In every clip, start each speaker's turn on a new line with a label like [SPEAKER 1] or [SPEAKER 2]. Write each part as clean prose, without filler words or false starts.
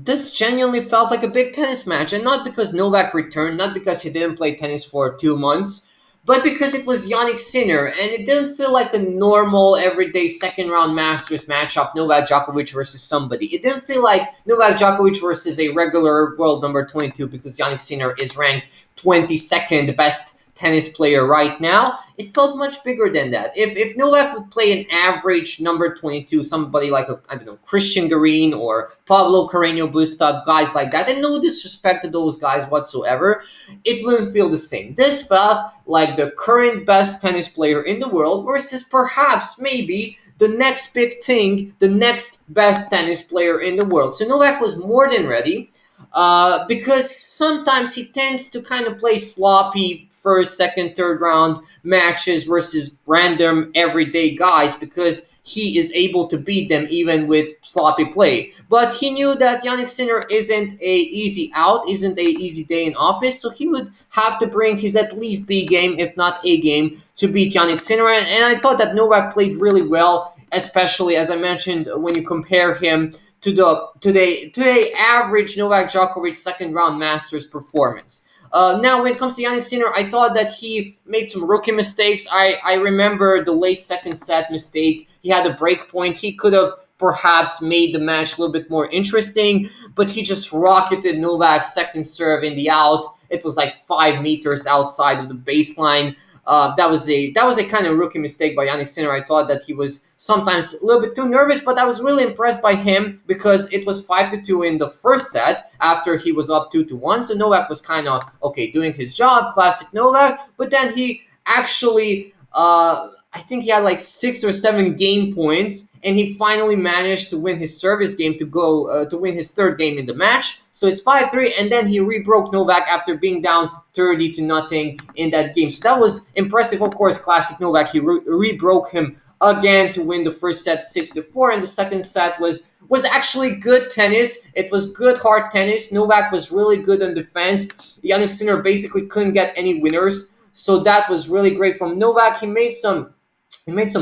[SPEAKER 1] this genuinely felt like a big tennis match, and not because Novak returned, not because he didn't play tennis for 2 months, but because it was Yannick Sinner, and it didn't feel like a normal, everyday second round Masters matchup, Novak Djokovic versus somebody. It didn't feel like Novak Djokovic versus a regular world number 22 because Yannick Sinner is ranked 22nd best tennis player right now. It felt much bigger than that. If Novak would play an average number 22, somebody like I don't know, Christian Garin or Pablo Carreño Busta, guys like that, and no disrespect to those guys whatsoever, it wouldn't feel the same. This felt like the current best tennis player in the world versus perhaps maybe the next big thing, the next best tennis player in the world. So Novak was more than ready. Because sometimes he tends to kind of play sloppy first, second, third round matches versus random everyday guys because he is able to beat them even with sloppy play. But he knew that Yannick Sinner isn't a easy out, isn't a easy day in office, so he would have to bring his at least B game, if not A game, to beat Yannick Sinner. And I thought that Novak played really well, especially as I mentioned when you compare him to the average Novak Djokovic second round Masters performance. Now, when it comes to Yannick Sinner, I thought that he made some rookie mistakes. I remember the late second set mistake. He had a break point. He could have perhaps made the match a little bit more interesting, but he just rocketed Novak's second serve in the out. It was like 5 meters outside of the baseline. That was a kind of rookie mistake by Yannick Sinner. I thought that he was sometimes a little bit too nervous, but I was really impressed by him because it was 5-2 in the first set after he was up 2-1. So Novak was kind of okay doing his job, classic Novak. But then he actually, I think he had like 6 or 7 game points, and he finally managed to win his service game to go to win his third game in the match. So it's 5-3, and then he rebroke Novak after being down 30-0 in that game. So that was impressive. Of course, classic Novak. He rebroke him again to win the first set 6-4, and the second set was actually good tennis. It was good hard tennis. Novak was really good on defense. Yannick Sinner basically couldn't get any winners. So that was really great from Novak. He made some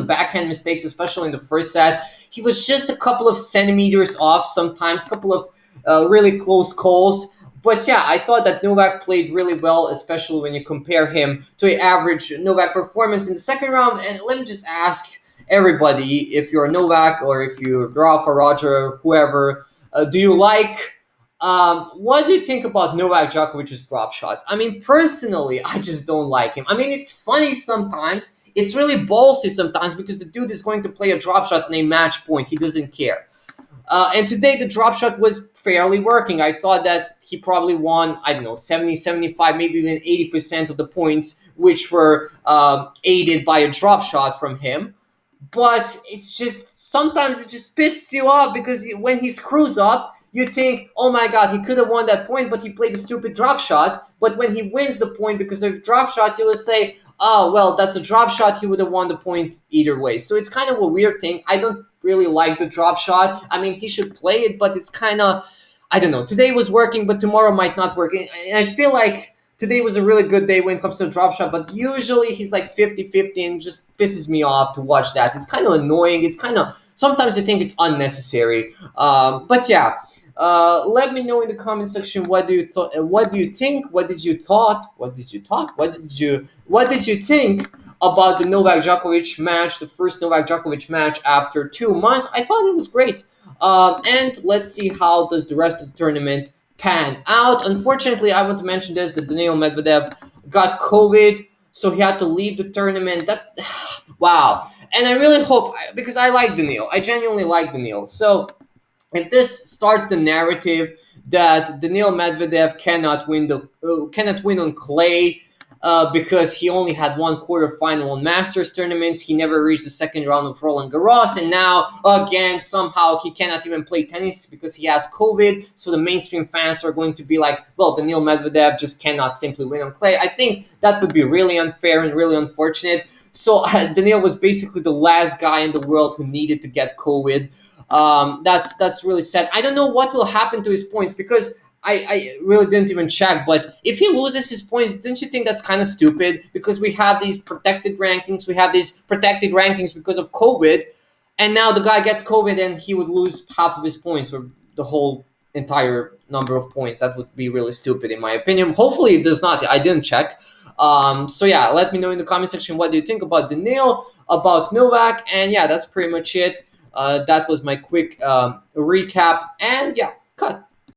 [SPEAKER 1] backhand mistakes, especially in the first set. He was just a couple of centimeters off sometimes, couple of really close calls. But yeah, I thought that Novak played really well, especially when you compare him to an average Novak performance in the second round. And let me just ask everybody, if you're Novak or if you're Rafa, Roger, whoever, do you like what do you think about Novak Djokovic's drop shots? I mean, personally, I just don't like him. I mean, it's funny sometimes. It's really ballsy sometimes because the dude is going to play a drop shot on a match point. He doesn't care. And today the drop shot was fairly working. I thought that he probably won, I don't know, 70, 75, maybe even 80% of the points, which were aided by a drop shot from him. But it's just, sometimes it just pisses you off because when he screws up, you think, oh my god, he could have won that point, but he played a stupid drop shot. But when he wins the point because of drop shot, you will say, oh, well, that's a drop shot. He would have won the point either way. So it's kind of a weird thing. I don't really like the drop shot. I mean, he should play it, but it's kind of, I don't know. Today was working, but tomorrow might not work. And I feel like today was a really good day when it comes to the drop shot, but usually he's like 50-50 and just pisses me off to watch that. It's kind of annoying. It's kind of, sometimes I think it's unnecessary. But yeah. Let me know in the comment section what do you what do you think, what did you think about the Novak Djokovic match, the first Novak Djokovic match after 2 months. I thought it was great. And let's see how does the rest of the tournament pan out. Unfortunately, I want to mention this, that Daniil Medvedev got COVID, so he had to leave the tournament. That wow. And I really hope, because I like Daniil, I genuinely like Daniil. So if this starts the narrative that Daniil Medvedev cannot win on clay because he only had one quarterfinal on Masters tournaments, he never reached the second round of Roland Garros, and now again somehow he cannot even play tennis because he has COVID. So the mainstream fans are going to be like, well, Daniil Medvedev just cannot simply win on clay. I think that would be really unfair and really unfortunate. So Daniil was basically the last guy in the world who needed to get COVID. That's really sad. I don't know what will happen to his points because I really didn't even check. But if he loses his points, don't you think that's kind of stupid? Because we have these protected rankings. We have these protected rankings because of COVID. And now the guy gets COVID and he would lose half of his points or the whole entire number of points. That would be really stupid in my opinion. Hopefully it does not. I didn't check. So yeah, let me know in the comment section what do you think about the nail, about Novak, and yeah, that's pretty much it. That was my quick recap, and yeah, cut.